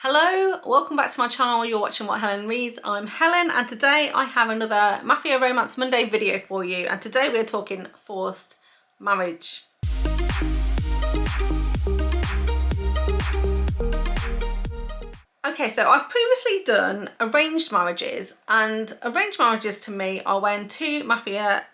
Hello, welcome back to my channel. You're watching What Helen Reads. I'm Helen and today I have another Mafia Romance Monday video for you, and today we're talking forced marriage. Okay, so I've previously done arranged marriages, and arranged marriages to me are when two mafia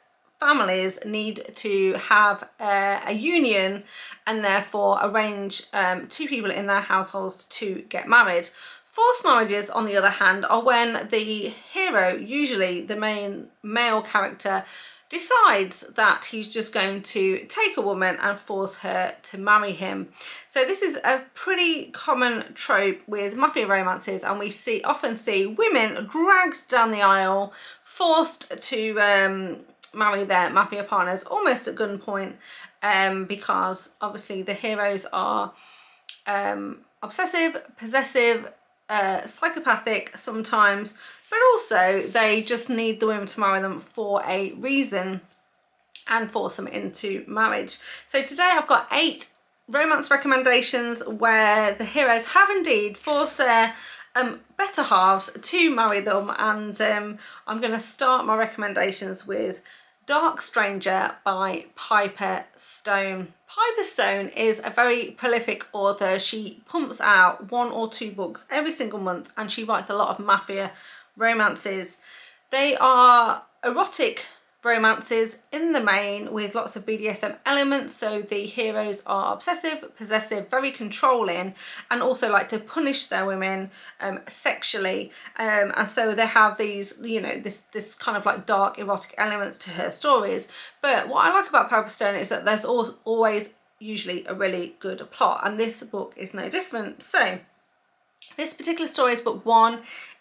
families need to have a union and therefore arrange two people in their households to get married. Forced marriages, on the other hand, are when the hero, usually the main male character, decides that he's just going to take a woman and force her to marry him. So this is a pretty common trope with mafia romances, and we often see women dragged down the aisle, forced to marry their mafia partners almost at gunpoint, because obviously the heroes are obsessive, possessive, psychopathic sometimes, but also they just need the women to marry them for a reason and force them into marriage. So today I've got 8 romance recommendations where the heroes have indeed forced their better halves to marry them, and I'm going to start my recommendations with Dark Stranger by Piper Stone. Piper Stone is a very prolific author. She pumps out 1 or 2 books every single month, and she writes a lot of mafia romances. They are erotic romances in the main with lots of BDSM elements, so the heroes are obsessive, possessive, very controlling, and also like to punish their women sexually, and so they have these, you know, this kind of like dark erotic elements to her stories. But what I like about Piper Stone is that there's always usually a really good plot, and this book is no different. So this particular story is book 1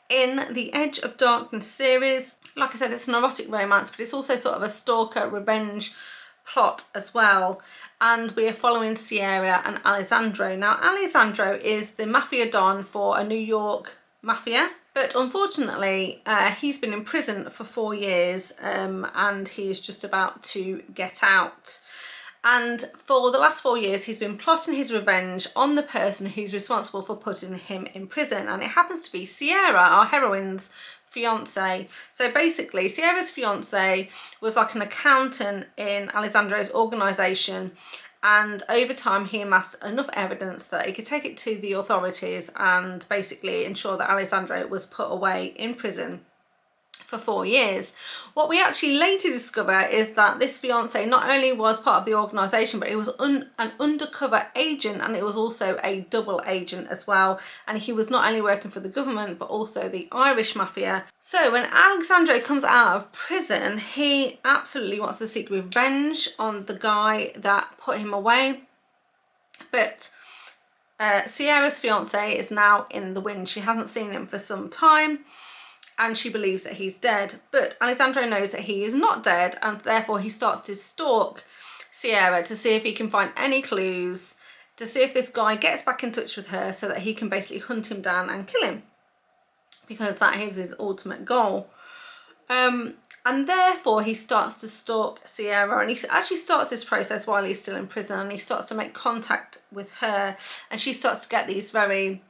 in the Edge of Darkness series. Like I said, it's an erotic romance, but it's also sort of a stalker revenge plot as well. And we are following Sierra and Alessandro. Now, Alessandro is the mafia don for a New York mafia, but unfortunately he's been in prison for 4 years, and he is just about to get out. And for the last 4 years, he's been plotting his revenge on the person who's responsible for putting him in prison. And it happens to be Sierra, our heroine's fiance. So basically, Sierra's fiance was like an accountant in Alessandro's organisation. And over time, he amassed enough evidence that he could take it to the authorities and basically ensure that Alessandro was put away in prison for 4 years. What we actually later discover is that this fiance not only was part of the organisation, but he was an undercover agent, and it was also a double agent as well. And he was not only working for the government, but also the Irish mafia. So when Alessandro comes out of prison, he absolutely wants to seek revenge on the guy that put him away. But Sierra's fiance is now in the wind. She hasn't seen him for some time, and she believes that he's dead. But Alessandro knows that he is not dead, and therefore he starts to stalk Sierra to see if he can find any clues, to see if this guy gets back in touch with her so that he can basically hunt him down and kill him, because that is his ultimate goal. And therefore he starts to stalk Sierra, and he actually starts this process while he's still in prison, and he starts to make contact with her, and she starts to get these very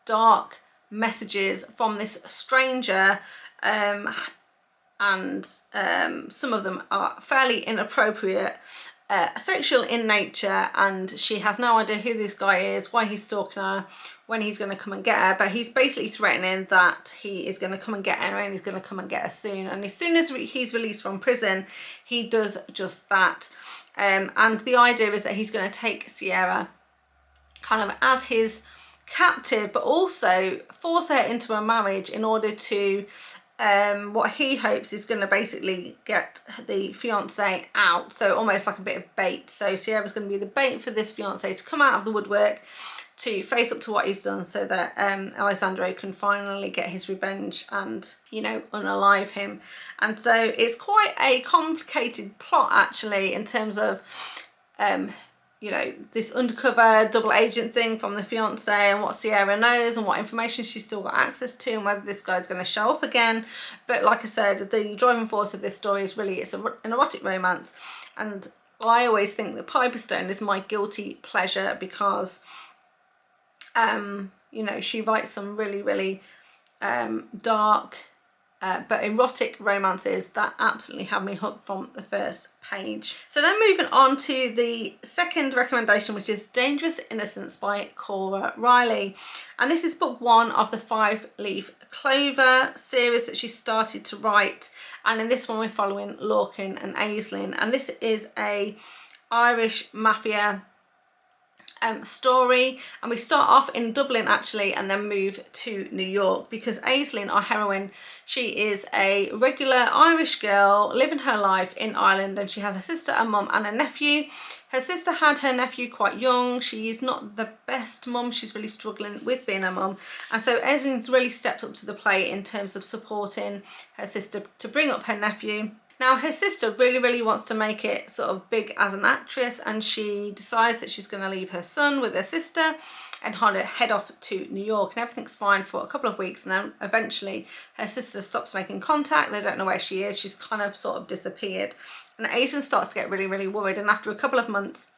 dark messages from this stranger, and some of them are fairly inappropriate, sexual in nature, and she has no idea who this guy is, why he's stalking her, when he's going to come and get her. But he's basically threatening that he is going to come and get her, and he's going to come and get her soon. And as soon as he's released from prison, he does just that. And the idea is that he's going to take Sierra kind of as his captive, but also force her into a marriage in order to what he hopes is going to basically get the fiance out. So almost like a bit of bait. So Sierra's going to be the bait for this fiance to come out of the woodwork, to face up to what he's done, so that Alessandro can finally get his revenge and, you know, unalive him. And so it's quite a complicated plot actually, in terms of you know, this undercover double agent thing from the fiance, and what Sierra knows and what information she's still got access to, and whether this guy's going to show up again. But like I said, the driving force of this story is really, it's an erotic romance, and I always think that Piper Stone is my guilty pleasure, because You know, she writes some really dark but erotic romances that absolutely have me hooked from the first page. So then moving on to the second recommendation, which is Dangerous Innocence by Cora Reilly. And this is book 1 of the 5-Leaf Clover series that she started to write. And in this one we're following Lorcan and Aislinn. And this is a Irish mafia story, and we start off in Dublin actually and then move to New York, because Aislinn, our heroine, she is a regular Irish girl living her life in Ireland, and she has a sister, a mum and a nephew. Her sister had her nephew quite young. She's not the best mum, she's really struggling with being a mum, and so Aislinn's really stepped up to the plate in terms of supporting her sister to bring up her nephew. Now her sister really wants to make it sort of big as an actress, and she decides that she's going to leave her son with her sister and head off to New York, and everything's fine for a couple of weeks, and then eventually her sister stops making contact. They don't know where she is. She's kind of sort of disappeared, and Aislinn starts to get really worried, and after a couple of months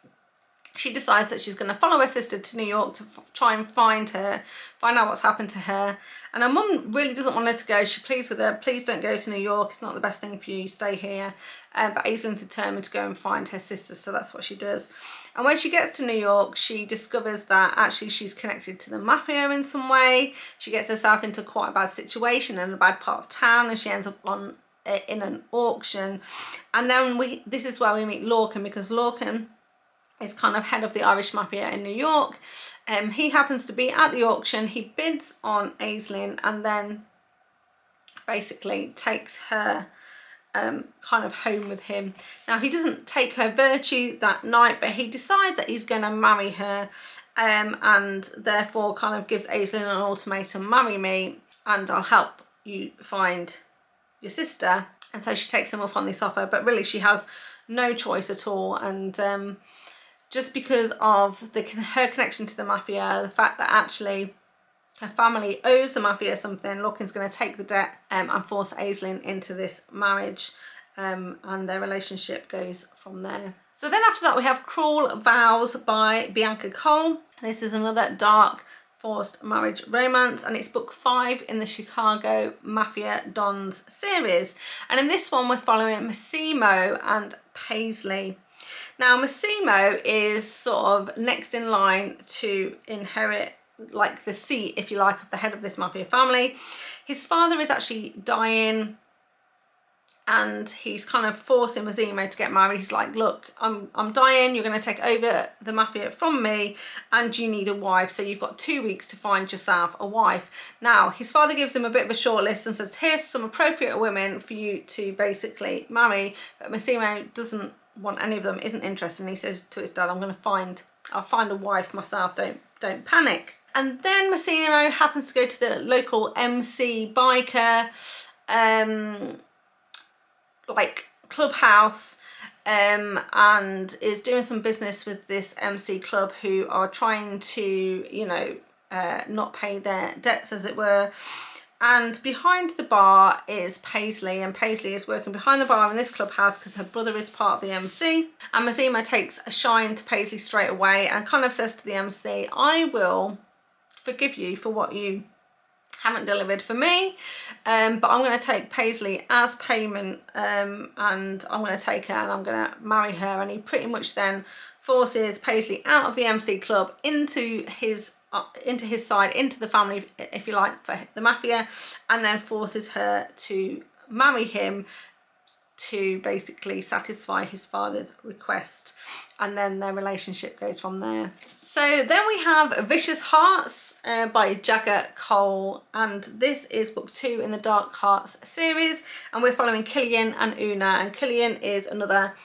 she decides that she's going to follow her sister to New York to try and find her, find out what's happened to her. And her mum really doesn't want her to go. She pleads with her, please don't go to New York, it's not the best thing for you, stay here. But Aislinn's determined to go and find her sister, so that's what she does. And when she gets to New York, she discovers that actually she's connected to the mafia in some way. She gets herself into quite a bad situation in a bad part of town, and she ends up in an auction. And then this is where we meet Lorcan, because Lorcan is kind of head of the Irish Mafia in New York. He happens to be at the auction. He bids on Aislinn and then basically takes her kind of home with him. Now he doesn't take her virtue that night, but he decides that he's going to marry her, and therefore kind of gives Aislinn an ultimatum: marry me and I'll help you find your sister. And so she takes him up on this offer, but really she has no choice at all. And just because of her connection to the mafia, the fact that actually her family owes the mafia something, Lorcan's going to take the debt and force Aislinn into this marriage, and their relationship goes from there. So then after that we have Cru Vows by Bianca. This is another dark forced marriage romance, and it's book 5 in the Chicago Mafia Dons series. And in this one we're following Massimo and Paisley. Now Massimo is sort of next in line to inherit like the seat, if you like, of the head of this mafia family. His father is actually dying, and he's kind of forcing Massimo to get married. He's like, look, I'm dying, you're going to take over the mafia from me, and you need a wife, so you've got 2 weeks to find yourself a wife. Now his father gives him a bit of a short list and says, here's some appropriate women for you to basically marry, but Massimo doesn't want any of them, isn't interested, and he says to his dad, I'll find a wife myself, don't panic. And then Massimo happens to go to the local MC biker like clubhouse, and is doing some business with this MC club, who are trying to, you know, not pay their debts, as it were. And behind the bar is Paisley, and Paisley is working behind the bar in this clubhouse because her brother is part of the MC. And Massimo takes a shine to Paisley straight away and kind of says to the MC, I will forgive you for what you haven't delivered for me, but I'm going to take Paisley as payment, and I'm going to take her and I'm going to marry her. And he pretty much then forces Paisley out of the MC club into his side, into the family, if you like, for the mafia, and then forces her to marry him to basically satisfy his father's request, and then their relationship goes from there. So then we have Vicious Hearts by Jagger, and this is book 2 in the Dark Hearts series, and we're following Killian and Una. And Killian is another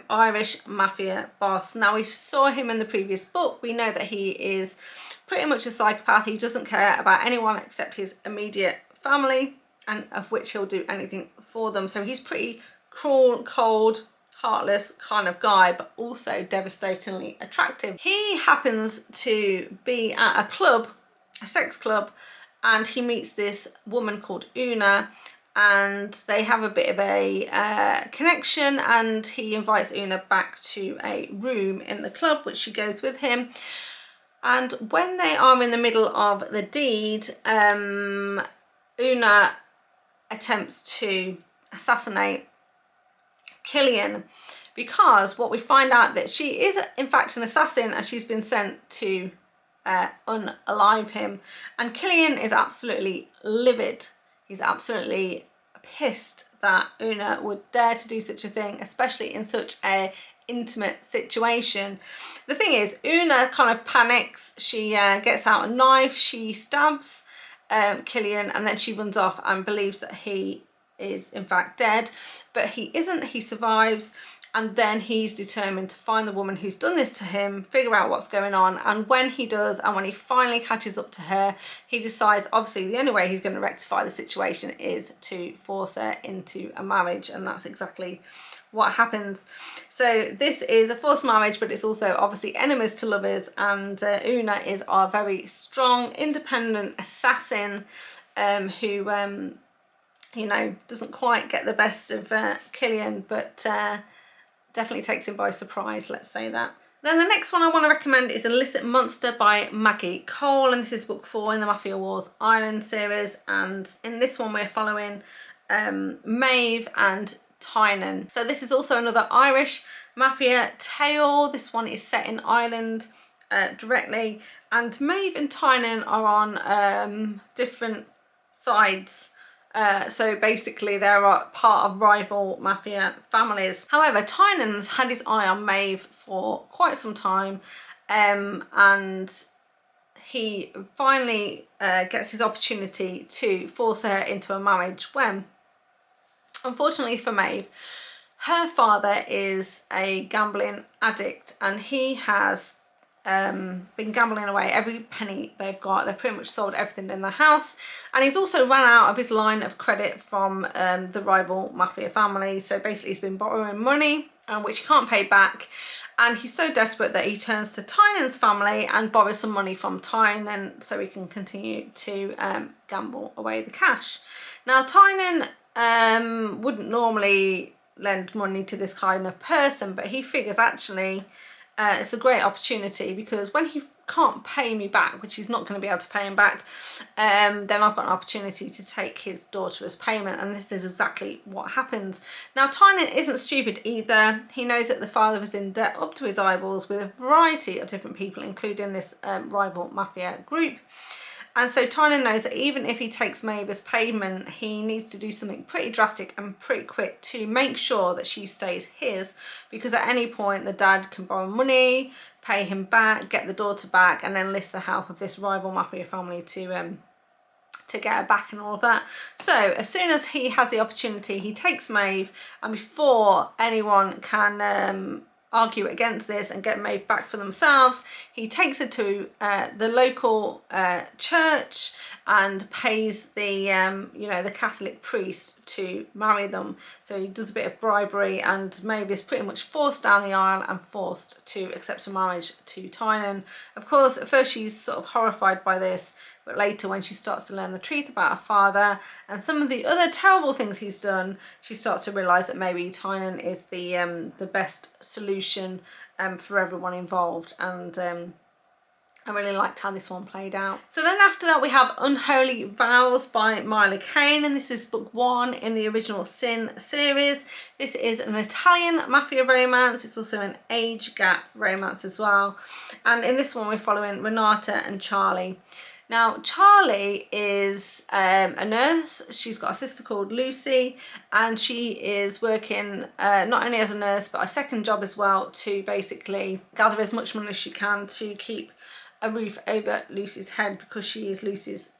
Irish mafia boss. Now we saw him in the previous book. We know that he is pretty much a psychopath. He doesn't care about anyone except his immediate family, and of which he'll do anything for them. So he's pretty cruel, cold, heartless kind of guy, but also devastatingly attractive. He happens to be at a club, a sex club, and he meets this woman called Una, and they have a bit of a connection, and he invites Una back to a room in the club, which she goes with him. And when they are in the middle of the deed, Una attempts to assassinate Killian, because what we find out that she is in fact an assassin and she's been sent to unalive him. And Killian is absolutely livid. He's absolutely pissed that Una would dare to do such a thing, especially in such a intimate situation. The thing is, Una kind of panics. She gets out a knife, she stabs Killian, and then she runs off and believes that he is in fact dead, but he isn't. He survives, and then he's determined to find the woman who's done this to him, figure out what's going on. And when he does, and when he finally catches up to her, he decides obviously the only way he's going to rectify the situation is to force her into a marriage, and that's exactly what happens. So this is a forced marriage, but it's also obviously enemies to lovers, and Una is our very strong, independent assassin who you know, doesn't quite get the best of Killian, but definitely takes him by surprise, let's say that. Then the next one I want to recommend is Illicit Monster by Maggie Cole, and this is book 4 in the Mafia Wars Island series, and in this one we're following Maeve and Tynan. So this is also another Irish mafia tale. This one is set in Ireland directly, and Maeve and Tynan are on different sides. So basically they're part of rival mafia families. However, Tynan's had his eye on Maeve for quite some time, and he finally gets his opportunity to force her into a marriage when, unfortunately for Maeve, her father is a gambling addict, and he has been gambling away every penny they've got. They've pretty much sold everything in the house, and he's also run out of his line of credit from the rival mafia family. So basically he's been borrowing money which he can't pay back, and he's so desperate that he turns to Tynan's family and borrows some money from Tynan so he can continue to gamble away the cash. Now Tynan wouldn't normally lend money to this kind of person, but he figures actually it's a great opportunity, because when he can't pay me back, which he's not going to be able to pay him back, then I've got an opportunity to take his daughter as payment, and this is exactly what happens. Now Tynan isn't stupid either. He knows that the father is in debt up to his eyeballs with a variety of different people, including this rival mafia group. And so Tynan knows that even if he takes Maeve as payment, he needs to do something pretty drastic and pretty quick to make sure that she stays his, because at any point the dad can borrow money, pay him back, get the daughter back, and then enlist the help of this rival mafia family to get her back and all of that. So as soon as he has the opportunity, he takes Maeve, and before anyone can argue against this and get Maeve back for themselves, he takes her to the local church and pays the you know, the Catholic priest to marry them. So he does a bit of bribery, and Maeve is pretty much forced down the aisle and forced to accept a marriage to Tynan. Of course, at first she's sort of horrified by this, but later when she starts to learn the truth about her father and some of the other terrible things he's done, she starts to realise that maybe Tynan is the best solution for everyone involved. And I really liked how this one played out. So then after that we have Unholy Vows by Mila Kane, and this is book 1 in the original Sin series. This is an Italian mafia romance. It's also an age gap romance as well. And in this one we're following Renata and Charlie. Now Charlie is a nurse. She's got a sister called Lucy, and she is working not only as a nurse but a second job as well to basically gather as much money as she can to keep a roof over Lucy's head, because she is Lucy's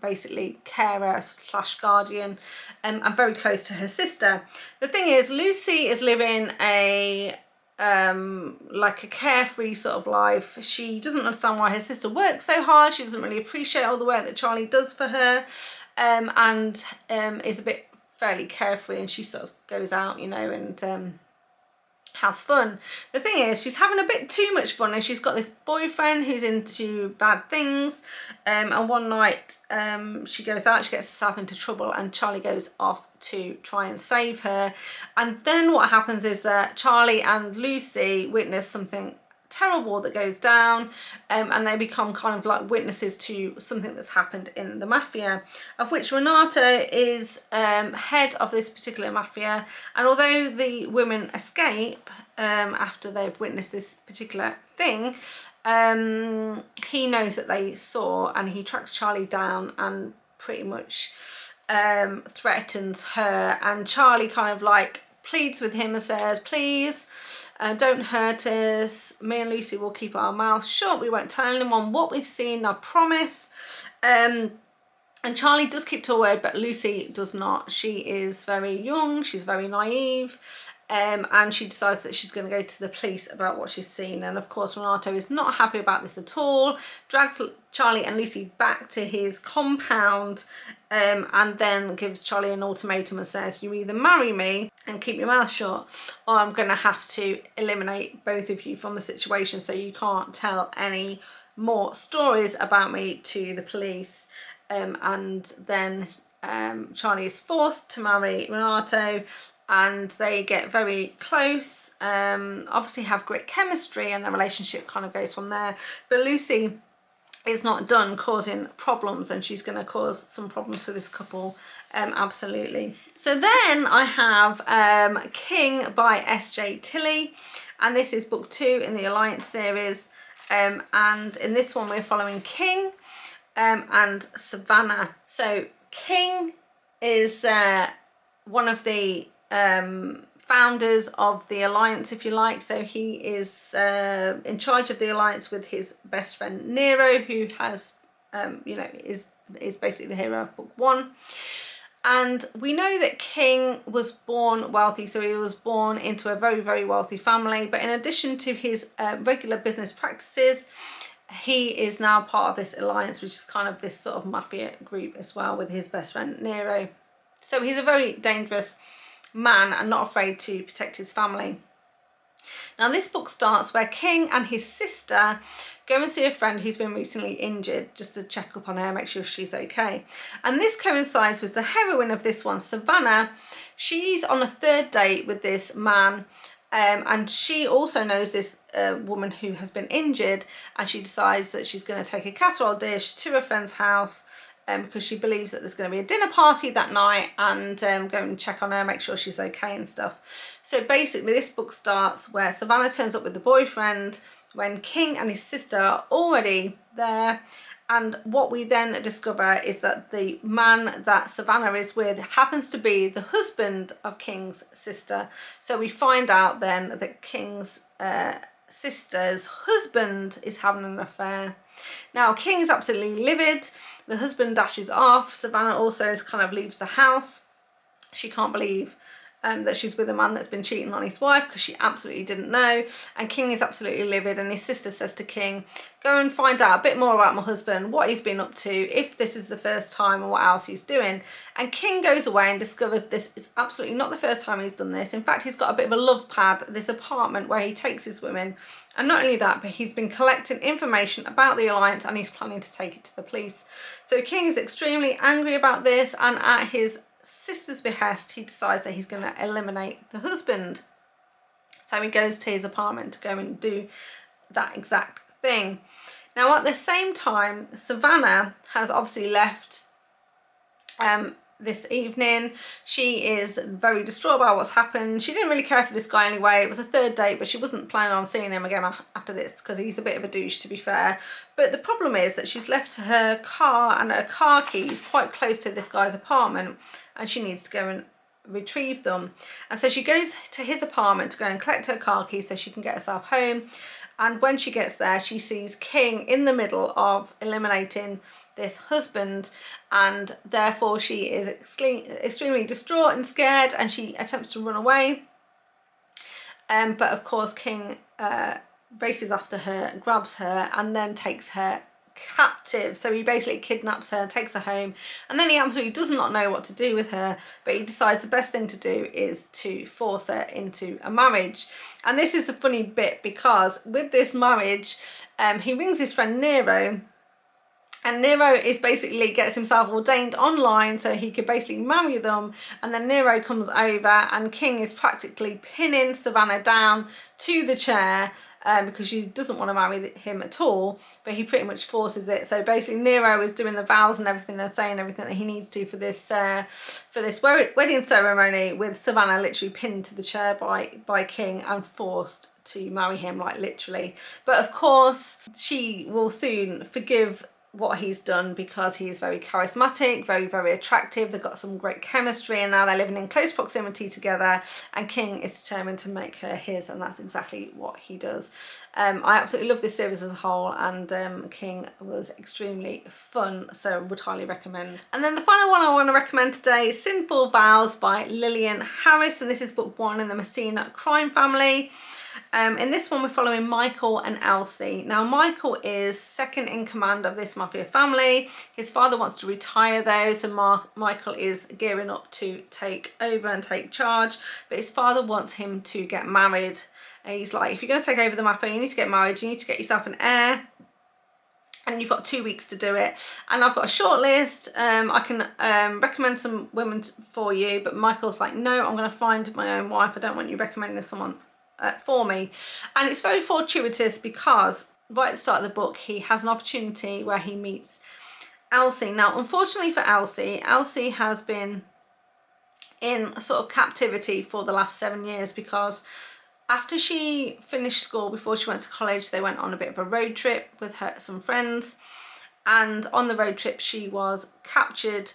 basically carer slash guardian, and very close to her sister. The thing is, Lucy is living a like a carefree sort of life. She doesn't understand why her sister works so hard. She doesn't really appreciate all the work that Charlie does for her, and is a bit fairly carefree, and she sort of goes out, you know, and has fun. The thing is, she's having a bit too much fun, and she's got this boyfriend who's into bad things, and one night she goes out, she gets herself into trouble, and Charlie goes off to try and save her. And then what happens is that Charlie and Lucy witness something terror war that goes down, and they become kind of like witnesses to something that's happened in the mafia, of which Renato is head of this particular mafia. And although the women escape after they've witnessed this particular thing, he knows that they saw, and he tracks Charlie down and pretty much threatens her. And Charlie kind of like pleads with him and says, please don't hurt us, me and Lucy will keep our mouths shut, we won't tell anyone what we've seen, I promise. And Charlie does keep to her word, but Lucy does not. She is very young, she's very naive, and she decides that she's going to go to the police about what she's seen. And of course Renato is not happy about this at all, drags Charlie and Lucy back to his compound, and then gives Charlie an ultimatum and says, you either marry me and keep your mouth shut, or I'm going to have to eliminate both of you from the situation, so you can't tell any more stories about me to the police. And then Charlie is forced to marry Renato, and they get very close, obviously have great chemistry, and their relationship kind of goes from there. But Lucy is not done causing problems, and she's going to cause some problems for this couple, absolutely. So then I have King by S.J. Tilley, and this is book 2 in the Alliance series, and in this one we're following King and Savannah. So King is one of the founders of the Alliance, if you like. So he is in charge of the Alliance with his best friend Nero, who has you know, is basically the hero of book 1. And we know that King was born wealthy, so he was born into a very, very wealthy family. But in addition to his regular business practices, he is now part of this alliance, which is kind of this sort of mafia group as well, with his best friend Nero. So he's a very dangerous man and not afraid to protect his family. Now this book starts where King and his sister go and see a friend who's been recently injured, just to check up on her, make sure she's okay. And this coincides with the heroine of this one, Savannah. She's on a 3rd date with this man, and she also knows this woman who has been injured, and she decides that she's going to take a casserole dish to a friend's house because she believes that there's going to be a dinner party that night, and go and check on her, make sure she's okay and stuff. So basically this book starts where Savannah turns up with the boyfriend when King and his sister are already there. And what we then discover is that the man that Savannah is with happens to be the husband of King's sister. So we find out then that King's sister's husband is having an affair. Now King's absolutely livid. The husband dashes off. Savannah also kind of leaves the house. She can't believe that she's with a man that's been cheating on his wife, because she absolutely didn't know. And King is absolutely livid, and his sister says to King, go and find out a bit more about my husband, what he's been up to, if this is the first time, and what else he's doing. And King goes away and discovers this is absolutely not the first time he's done this. In fact, he's got a bit of a love pad, this apartment where he takes his women. And not only that, but he's been collecting information about the Alliance, and he's planning to take it to the police. So King is extremely angry about this, and at his sister's behest, he decides that he's going to eliminate the husband. So he goes to his apartment to go and do that exact thing. Now at the same time, Savannah has obviously left this evening. She is very distraught about what's happened. She didn't really care for this guy anyway. It was a 3rd date, but she wasn't planning on seeing him again after this, because he's a bit of a douche, to be fair. But the problem is that she's left her car and her car keys quite close to this guy's apartment, and she needs to go and retrieve them. And so she goes to his apartment to go and collect her car keys so she can get herself home. And when she gets there, she sees King in the middle of eliminating this husband, and therefore she is extremely distraught and scared, and she attempts to run away. But of course King races after her, grabs her, and then takes her captive. So he basically kidnaps her, takes her home, and then he absolutely does not know what to do with her, but he decides the best thing to do is to force her into a marriage. And this is a funny bit, because with this marriage, he rings his friend Nero, and Nero is basically gets himself ordained online so he could basically marry them. And then Nero comes over, and King is practically pinning Savannah down to the chair, because she doesn't want to marry him at all, but he pretty much forces it. So basically Nero is doing the vows and everything and saying everything that he needs to for this wedding ceremony, with Savannah literally pinned to the chair by King and forced to marry him, like literally. But of course she will soon forgive what he's done because he is very charismatic, very attractive. They've got some great chemistry, and now they're living in close proximity together, and King is determined to make her his, and that's exactly what he does. I absolutely love this series as a whole, and King was extremely fun, so would highly recommend. And then the final one I want to recommend today is Sinful Vows by Lilian Harris, and this is book 1 in the Messina crime family. In this one we're following Michael and Elsie. Now Michael is second in command of this mafia family. His father wants to retire though, so Michael is gearing up to take over and take charge, but his father wants him to get married. And he's like, if you're going to take over the mafia, you need to get married, you need to get yourself an heir, and you've got 2 weeks to do it. And I've got a short list. I can recommend some women for you, but Michael's like, no, I'm going to find my own wife. I don't want you recommending someone for me. And it's very fortuitous because right at the start of the book he has an opportunity where he meets Elsie. Now unfortunately for Elsie, Elsie has been in a sort of captivity for the last 7 years, because after she finished school, before she went to college, they went on a bit of a road trip with some friends, and on the road trip she was captured,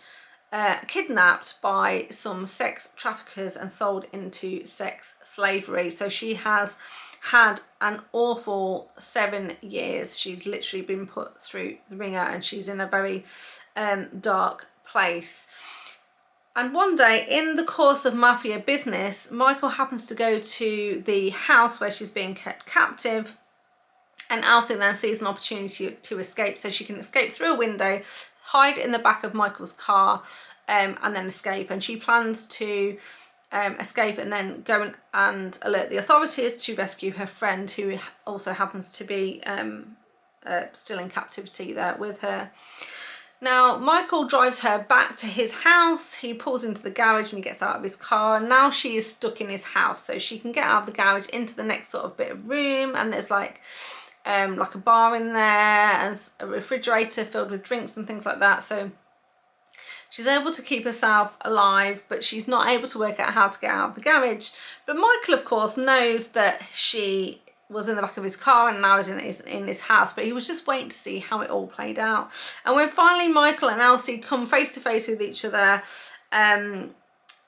kidnapped by some sex traffickers and sold into sex slavery. So she has had an awful 7 years. She's literally been put through the ringer, and she's in a very dark place. And one day in the course of mafia business, Michael happens to go to the house where she's being kept captive, and Elsie then sees an opportunity to escape, so she can escape through a window, hide in the back of Michael's car, and then escape. And she plans to escape and then go and alert the authorities to rescue her friend, who also happens to be still in captivity there with her. Now Michael drives her back to his house. He pulls into the garage and he gets out of his car, and now she is stuck in his house, so she can get out of the garage into the next sort of bit of room, and there's like a bar in there and a refrigerator filled with drinks and things like that. So she's able to keep herself alive, but she's not able to work out how to get out of the garage. But Michael of course knows that she was in the back of his car and now is in his house, but he was just waiting to see how it all played out. And when finally Michael and Elsie come face to face with each other,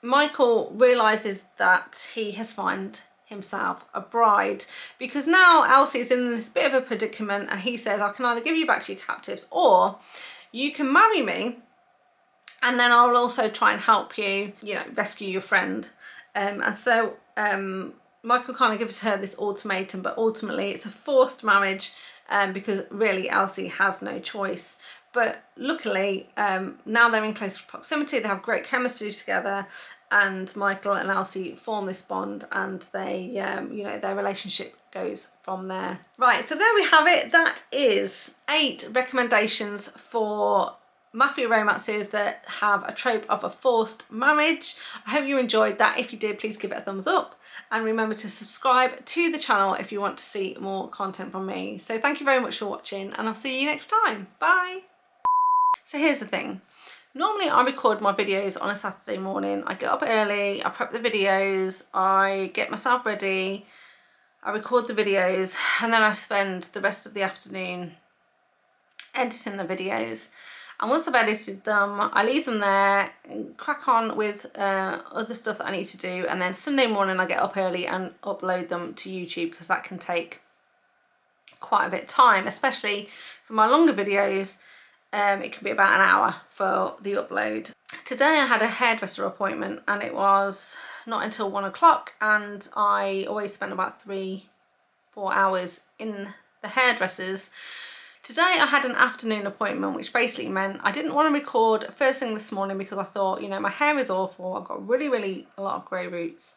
Michael realizes that he has found himself a bride, because now Elsie is in this bit of a predicament, and he says, I can either give you back to your captives, or you can marry me and then I'll also try and help you, you know, rescue your friend. And so Michael kind of gives her this ultimatum, but ultimately it's a forced marriage, because really Elsie has no choice. But luckily now they're in close proximity, they have great chemistry together, and Michael and Elsie form this bond, and they you know, their relationship goes from there. Right, so there we have it. That is 8 recommendations for mafia romances that have a trope of a forced marriage. I hope you enjoyed that. If you did, please give it a thumbs up, and remember to subscribe to the channel if you want to see more content from me. So thank you very much for watching, and I'll see you next time. Bye. So here's the thing. Normally I record my videos on a Saturday morning. I get up early, I prep the videos, I get myself ready, I record the videos, and then I spend the rest of the afternoon editing the videos. And once I've edited them, I leave them there and crack on with other stuff that I need to do. And then Sunday morning I get up early and upload them to YouTube, because that can take quite a bit of time, especially for my longer videos. It can be about an hour for the upload. Today I had a hairdresser appointment, and it was not until 1 o'clock, and I always spend about 3-4 hours in the hairdressers. Today I had an afternoon appointment, which basically meant I didn't want to record first thing this morning, because I thought, you know, my hair is awful, I've got really a lot of grey roots.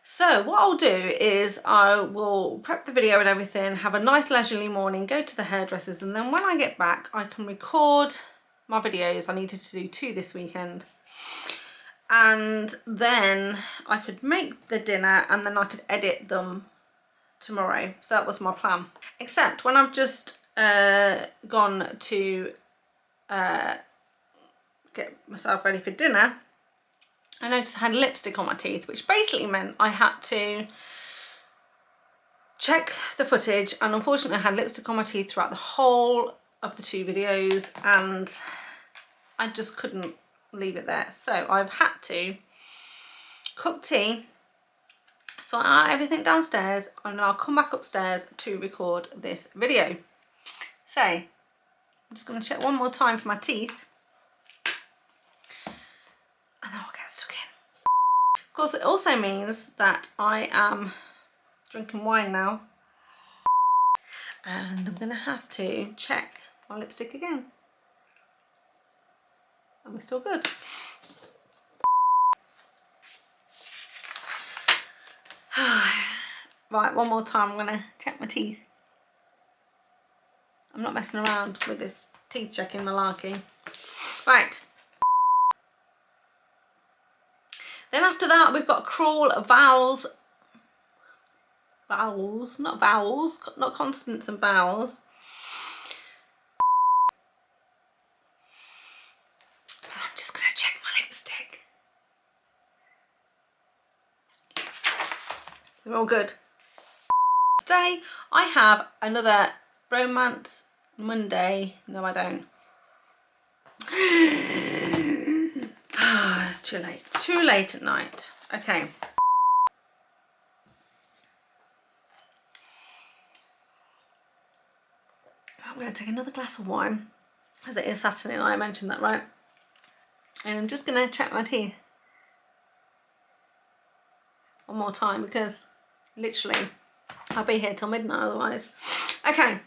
So what I'll do is I will prep the video and everything, have a nice leisurely morning, go to the hairdressers, and then when I get back I can record my videos I needed to do 2 this weekend. And then I could make the dinner, and then I could edit them tomorrow. So that was my plan. Except when I've just gone to get myself ready for dinner, I noticed I had lipstick on my teeth, which basically meant I had to check the footage, and unfortunately I had lipstick on my teeth throughout the whole of the 2 videos, and I just couldn't leave it there. So I've had to cook tea, sort out everything downstairs, and I'll come back upstairs to record this video. So I'm just going to check one more time for my teeth, and then we'll get stuck in. Of course, it also means that I am drinking wine now, and I'm going to have to check my lipstick again. And we're still good. Right, one more time, I'm going to check my teeth. I'm not messing around with this teeth checking malarkey. Right. Then after that, we've got Cru Vows. Vowels, not vowels, not consonants and vowels. I'm just going to check my lipstick. We're all good. Today I have another Romance Monday. No, I don't. It's too late. Too late at night. Okay. I'm going to take another glass of wine, as it is Saturday night. I mentioned that, right? And I'm just going to check my teeth one more time, because literally I'll be here till midnight otherwise. Okay,